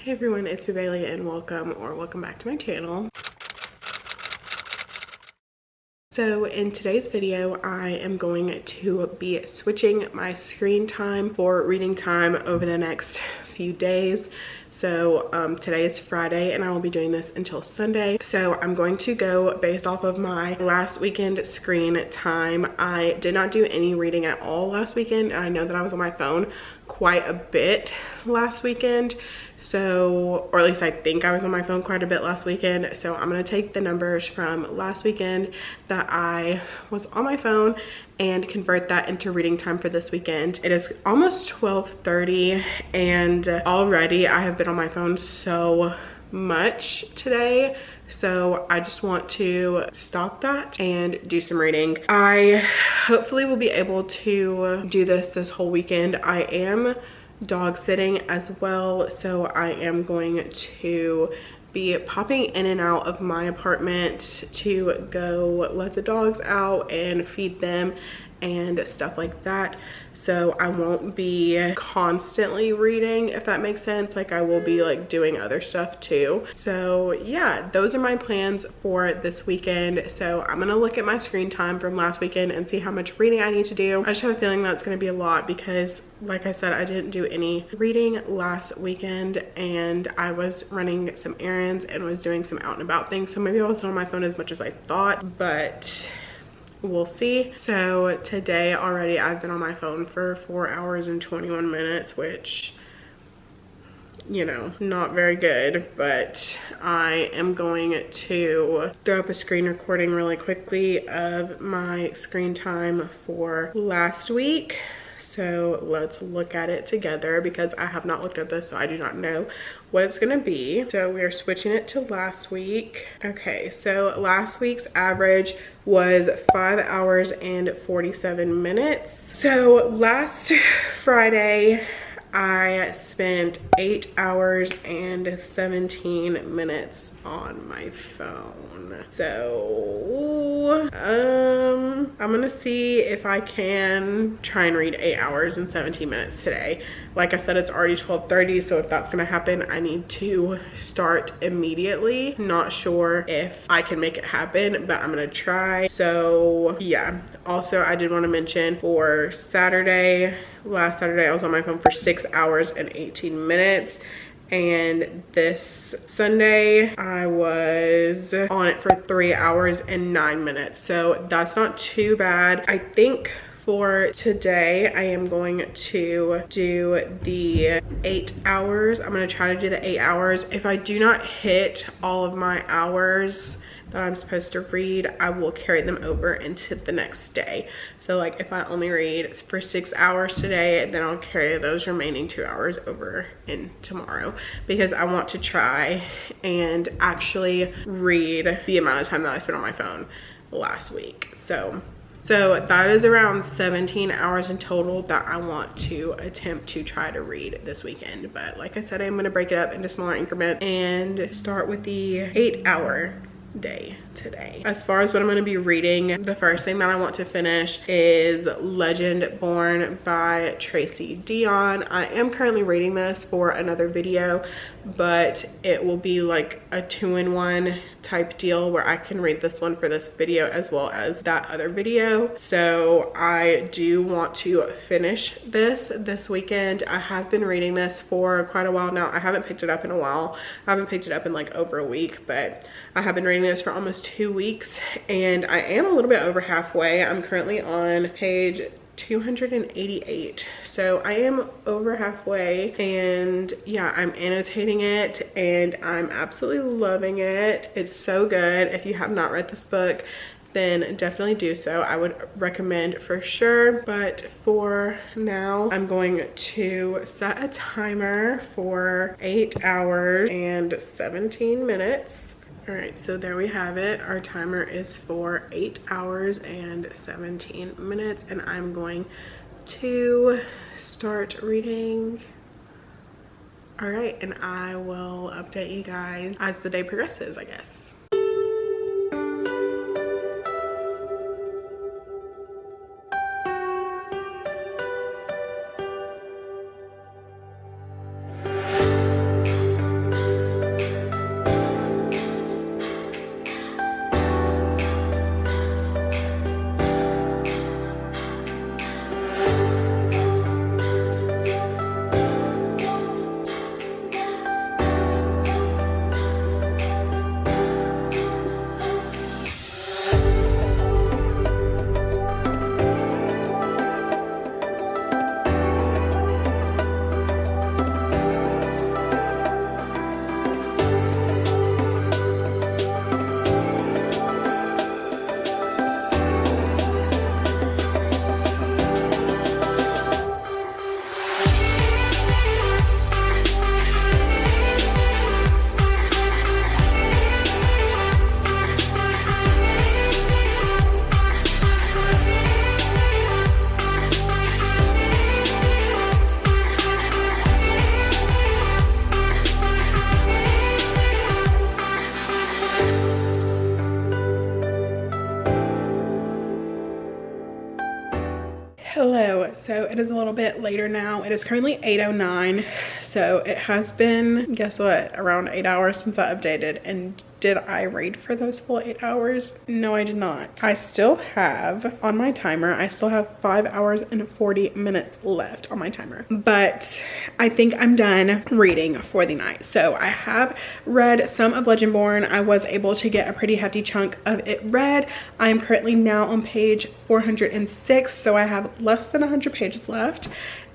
Hey everyone, it's me Bailey and welcome back to my channel. So in today's video, I am going to be switching my screen time for reading time over the next few days. So today is Friday and I will be doing this until Sunday. So I'm going to go based off of my last weekend screen time. I did not do any reading at all last weekend. I know that I was on my phone quite a bit last weekend, so, or at least I think I was on my phone quite a bit last weekend. So I'm gonna take the numbers from last weekend that I was on my phone and convert that into reading time for this weekend. It is almost 12:30 and already I have been on my phone so much today, so I just want to stop that and do some reading. I hopefully will be able to do this whole weekend. I am dog sitting as well, so I am going to be popping in and out of my apartment to go let the dogs out and feed them and stuff like that. So I won't be constantly reading, if that makes sense. Like, I will be like doing other stuff too. So yeah, those are my plans for this weekend. So I'm gonna look at my screen time from last weekend and see how much reading I need to do. I just have a feeling that's gonna be a lot because, like I said, I didn't do any reading last weekend and I was running some errands and was doing some out and about things. So maybe I wasn't on my phone as much as I thought, but we'll see. So today already I've been on my phone for 4 hours and 21 minutes, which, you know, not very good, but I am going to throw up a screen recording really quickly of my screen time for last week. So let's look at it together because I have not looked at this, so I do not know what it's gonna be. So we are switching it to last week. Okay, so last week's average was 5 hours and 47 minutes. So last Friday, I spent 8 hours and 17 minutes on my phone. So I'm gonna see if I can try and read 8 hours and 17 minutes today. Like I said, it's already 12:30, so if that's gonna happen, I need to start immediately. Not sure if I can make it happen, but I'm gonna try. So yeah, also I did want to mention for Saturday, last Saturday I was on my phone for 6 hours and 18 minutes. And this Sunday I was on it for 3 hours and 9 minutes. So that's not too bad. I think for today I am going to do the 8 hours. I'm going to try to do the 8 hours. If I do not hit all of my hours that I'm supposed to read, I will carry them over into the next day. So like if I only read for 6 hours today, then I'll carry those remaining 2 hours over in tomorrow, because I want to try and actually read the amount of time that I spent on my phone last week. So that is around 17 hours in total that I want to attempt to try to read this weekend. But like I said, I'm gonna break it up into smaller increments and start with the 8 hour day today. As far as what I'm going to be reading, the first thing that I want to finish is Legend Born by Tracy Deonn. I am currently reading this for another video, but it will be like a 2-in-1 type deal where I can read this one for this video as well as that other video. So I do want to finish this weekend. I have been reading this for quite a while now. I haven't picked it up in a while. I haven't picked it up in like over a week, but I have been reading this for almost 2 weeks and I am a little bit over halfway. I'm currently on page 288, so I am over halfway, and yeah, I'm annotating it and I'm absolutely loving it. It's so good. If you have not read this book, then definitely do so. I would recommend for sure. But for now, I'm going to set a timer for 8 hours and 17 minutes. All right, so there we have it. Our timer is for 8 hours and 17 minutes, and I'm going to start reading. All right, and I will update you guys as the day progresses, I guess. so it is a little bit later now. It is currently 8:09, so it has been, guess what, around 8 hours since I updated. And did I read for those full 8 hours? No, I did not. I still have, on my timer, I still have 5 hours and 40 minutes left on my timer. But I think I'm done reading for the night. So I have read some of Legendborn. I was able to get a pretty hefty chunk of it read. I am currently now on page 406, so I have less than 100 pages left.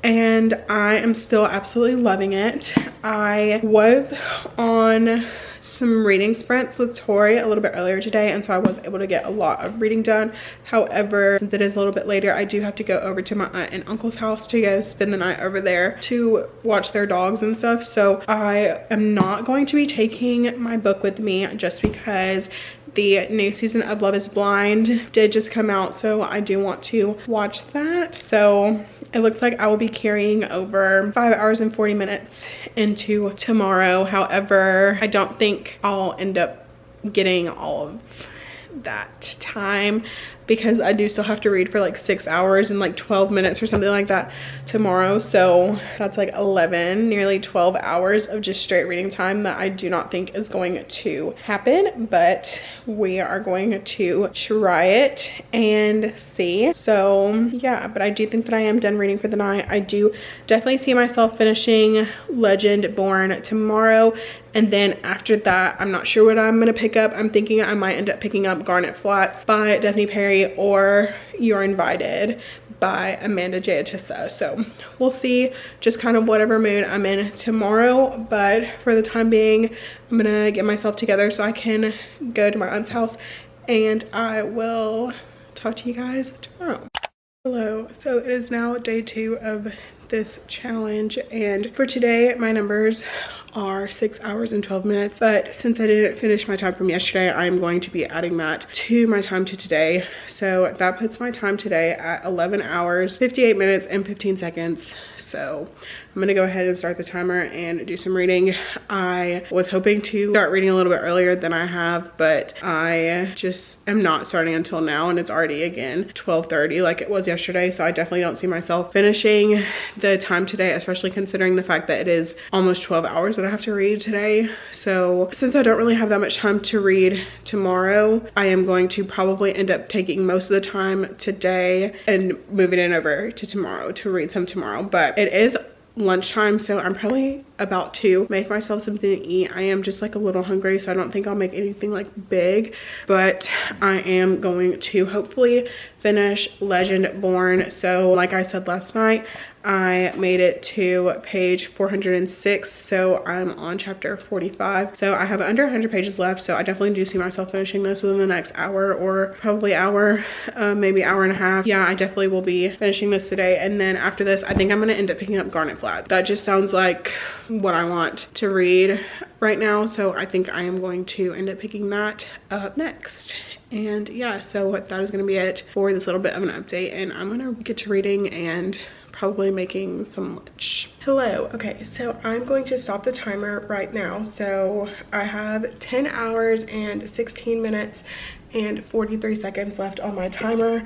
And I am still absolutely loving it. I was on some reading sprints with Tori a little bit earlier today, and so I was able to get a lot of reading done. However, since it is a little bit later, I do have to go over to my aunt and uncle's house to go spend the night over there to watch their dogs and stuff. So I am not going to be taking my book with me just because the new season of Love is Blind did just come out, so I do want to watch that. So it looks like I will be carrying over 5 hours and 40 minutes into tomorrow. However, I don't think I'll end up getting all of that time because I do still have to read for like 6 hours and like 12 minutes or something like that tomorrow. So that's like 11, nearly 12 hours of just straight reading time that I do not think is going to happen, but we are going to try it and see. So yeah, but I do think that I am done reading for the night. I do definitely see myself finishing Legendborn tomorrow, and then after that, I'm not sure what I'm gonna pick up. I'm thinking I might end up picking up Garnet Flats by Daphne Perry or You're Invited by Amanda J. Atissa. So we'll see, just kind of whatever mood I'm in tomorrow. But for the time being, I'm gonna get myself together so I can go to my aunt's house, and I will talk to you guys tomorrow. Hello, so it is now day 2 of this challenge, and for today my numbers are 6 hours and 12 minutes, but since I didn't finish my time from yesterday, I'm going to be adding that to my time to today. So that puts my time today at 11 hours 58 minutes and 15 seconds. So I'm gonna go ahead and start the timer and do some reading. I was hoping to start reading a little bit earlier than I have, but I just am not starting until now, and it's already again 12:30 like it was yesterday. So I definitely don't see myself finishing the time today, especially considering the fact that it is almost 12 hours that I have to read today. So since I don't really have that much time to read tomorrow, I am going to probably end up taking most of the time today and moving it over to tomorrow to read some tomorrow. But it is lunchtime, so I'm probably about to make myself something to eat. I am just like a little hungry, so I don't think I'll make anything like big, but I am going to hopefully finish Legendborn. So like I said last night, I made it to page 406, so I'm on chapter 45. So I have under 100 pages left, so I definitely do see myself finishing this within the next hour, or probably hour, maybe hour and a half. Yeah, I definitely will be finishing this today, and then after this, I think I'm gonna end up picking up Garnet Flats. That just sounds like what I want to read right now, so I think I am going to end up picking that up next. And yeah, so that is gonna be it for this little bit of an update, and I'm gonna get to reading and probably making some lunch. Hello, okay, so I'm going to stop the timer right now. So I have 10 hours and 16 minutes and 43 seconds left on my timer.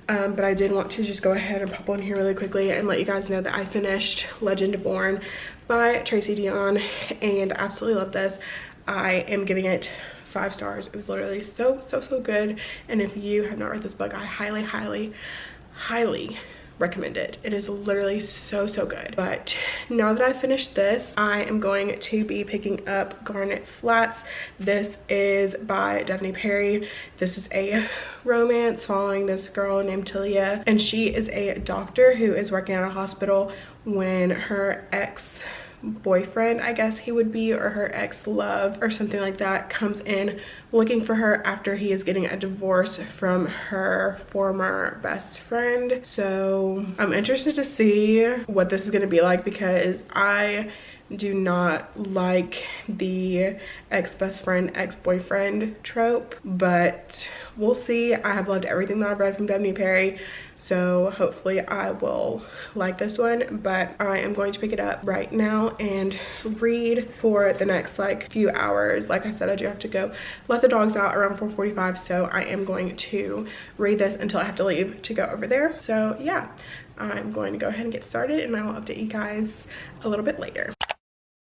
But I did want to just go ahead and pop on here really quickly and let you guys know that I finished Legendborn by Tracy Deonn, and I absolutely love this. I am giving it 5 stars. It was literally so good, and if you have not read this book, I highly recommend it. It is literally so good. But now that I've finished this, I am going to be picking up Garnet Flats. This is by Daphne Perry. This is a romance following this girl named Talia, and she is a doctor who is working at a hospital when her ex-boyfriend, I guess he would be, or her ex-love or something like that, comes in looking for her after he is getting a divorce from her former best friend. So I'm interested to see what this is going to be like, because I do not like the ex-best friend, ex-boyfriend trope, but we'll see. I have loved everything that I've read from Daphne Perry. So hopefully I will like this one, but I am going to pick it up right now and read for the next like few hours. Like I said, I do have to go let the dogs out around 4:45, so I am going to read this until I have to leave to go over there. So yeah, I'm going to go ahead and get started, and I will update you guys a little bit later.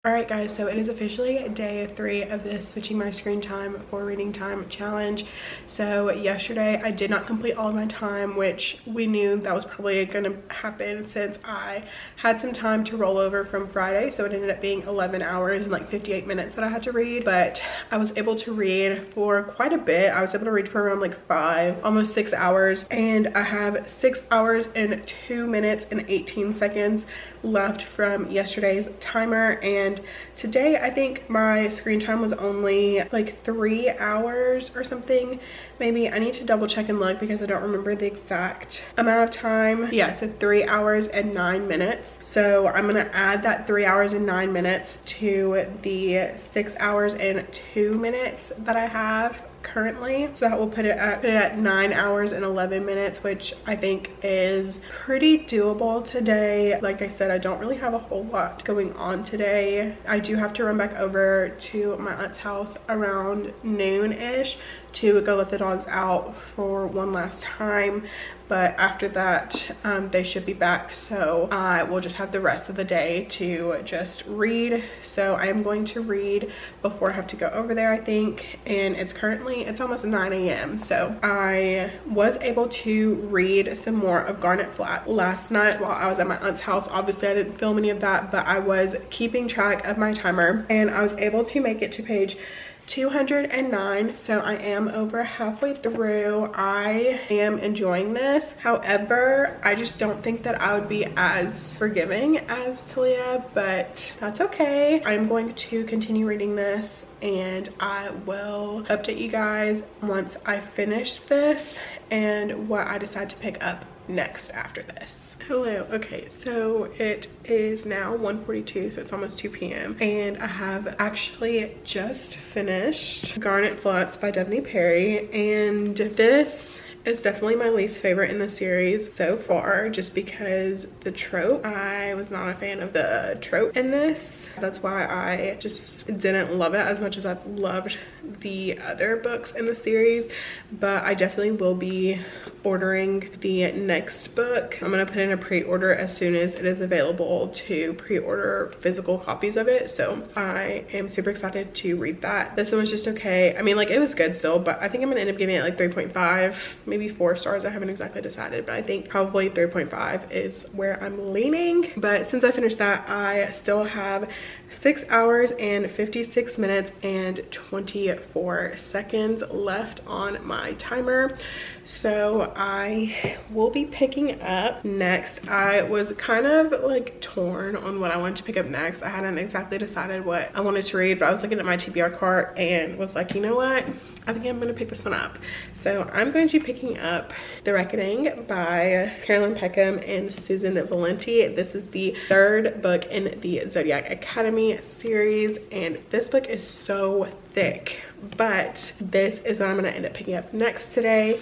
Alright guys, so it is officially day 3 of this switching my screen time for reading time challenge. So yesterday I did not complete all of my time, which we knew that was probably going to happen since I had some time to roll over from Friday. So it ended up being 11 hours and like 58 minutes that I had to read, but I was able to read for quite a bit. I was able to read for around like 5, almost 6 hours, and I have 6 hours and 2 minutes and 18 seconds left from yesterday's timer. And today I think my screen time was only like 3 hours or something. Maybe I need to double check and look because I don't remember the exact amount of time. Yeah, so 3 hours and 9 minutes. So I'm gonna add that 3 hours and 9 minutes to the 6 hours and 2 minutes that I have currently, so that will put it at 9 hours and 11 minutes, which I think is pretty doable today. Like I said, I don't really have a whole lot going on today. I do have to run back over to my aunt's house around noon-ish to go let the dogs out for one last time, but after that they should be back, so I will just have the rest of the day to just read. So I am going to read before I have to go over there, I think, and it's almost 9 a.m. so I was able to read some more of Garnet Flat last night while I was at my aunt's house. Obviously I didn't film any of that, but I was keeping track of my timer and I was able to make it to page 209, so I am over halfway through. I am enjoying this. However, I just don't think that I would be as forgiving as Talia, but that's okay. I'm going to continue reading this and I will update you guys once I finish this and what I decide to pick up next after this. Hello. Okay, so it is now 1:42, so it's almost 2 p.m. and I have actually just finished Garnet Flats by Devney Perry, and this is definitely my least favorite in the series so far, just because the trope, I was not a fan of the trope in this. That's why I just didn't love it as much as I've loved the other books in the series, but I definitely will be ordering the next book. I'm gonna put in a pre-order as soon as it is available to pre-order physical copies of it, so I am super excited to read that. This one was just okay. I mean, like, it was good still, but I think I'm gonna end up giving it like 3.5, maybe 4 stars. I haven't exactly decided, but I think probably 3.5 is where I'm leaning. But since I finished that, I still have 6 hours and 56 minutes and 24 seconds left on my timer, so I will be picking up next. I was kind of like torn on what I wanted to pick up next. I hadn't exactly decided what I wanted to read, but I was looking at my TBR cart and was like, you know what, I think I'm gonna pick this one up. So I'm going to be picking up The Reckoning by Carolyn Peckham and Susan Valenti. This is the 3rd book in the Zodiac Academy series, and this book is so thick, but this is what I'm gonna end up picking up next today.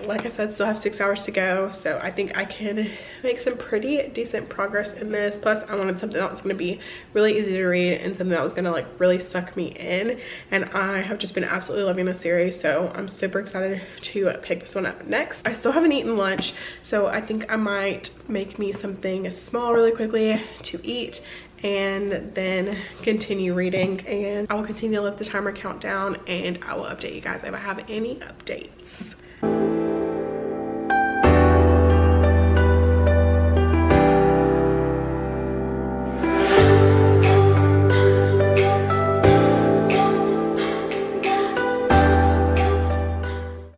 Like I said, still have 6 hours to go, so I think I can make some pretty decent progress in this. Plus I wanted something that was gonna be really easy to read and something that was gonna like really suck me in, and I have just been absolutely loving the series, so I'm super excited to pick this one up next. I still haven't eaten lunch, so I think I might make me something small really quickly to eat and then continue reading, and I will continue to let the timer count down and I will update you guys if I have any updates.